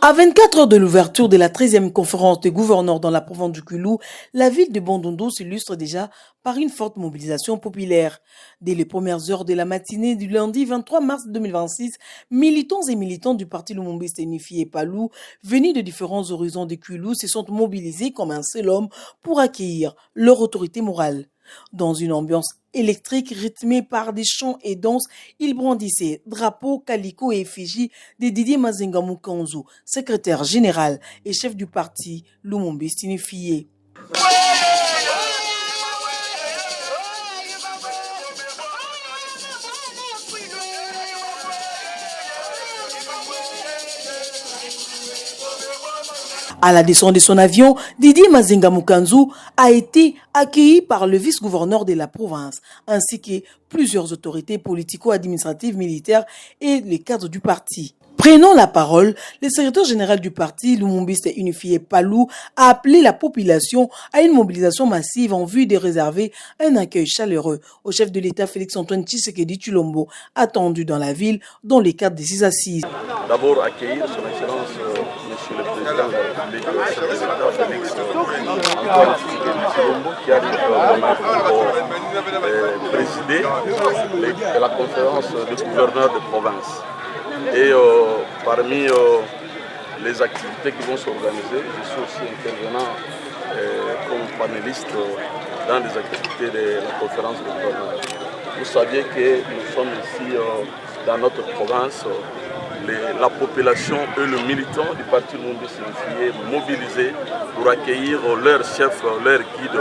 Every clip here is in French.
À 24 heures de l'ouverture de la 13e conférence des gouverneurs dans la province du Kulou, la ville de Bandundu s'illustre déjà par une forte mobilisation populaire. Dès les premières heures de la matinée du lundi 23 mars 2026, militants et militants du parti Lumumbiste Unifié Palou, venus de différents horizons du Kulou, se sont mobilisés comme un seul homme pour accueillir leur autorité morale. Dans une ambiance électrique rythmée par des chants et danses, ils brandissaient drapeaux, calicots et effigies de Didier Mazenga Mukanzu, secrétaire général et chef du parti Lumumbiste Unifié. À la descente de son avion, Didier Mazenga Mukanzu a été accueilli par le vice-gouverneur de la province, ainsi que plusieurs autorités politico-administratives, militaires et les cadres du parti. Prenant la parole, le secrétaire général du parti, Lumumbiste Unifié Palou, a appelé la population à une mobilisation massive en vue de réserver un accueil chaleureux au chef de l'État Félix-Antoine Tshisekedi Tshilombo, attendu dans la ville dans le cadre de ses assises. D'abord accueillir son excellence, monsieur le président de la République, chef de l'État Félix-Antoine Tshisekedi Tshilombo, qui arrive pour présider la conférence des gouverneurs de province. Et parmi les activités qui vont s'organiser, je suis aussi intervenant comme panéliste dans les activités de la conférence des gouverneurs. Vous saviez que nous sommes ici dans notre province, la population et le militant du parti Lumumbiste Unifié mobilisés pour accueillir leur chef, leur guide,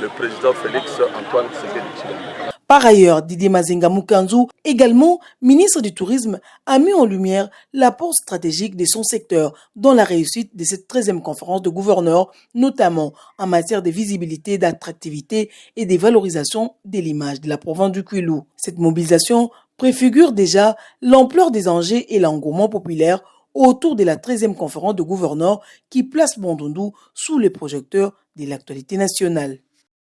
le président Félix-Antoine Tshisekedi Tshilombo. Par ailleurs, Didier Mazenga Mukanzu, également ministre du Tourisme, a mis en lumière l'apport stratégique de son secteur dans la réussite de cette 13e conférence de gouverneurs, notamment en matière de visibilité, d'attractivité et de valorisation de l'image de la province du Kulou. Cette mobilisation préfigure déjà l'ampleur des enjeux et l'engouement populaire autour de la 13e conférence de gouverneurs qui place Bandundu sous les projecteurs de l'actualité nationale.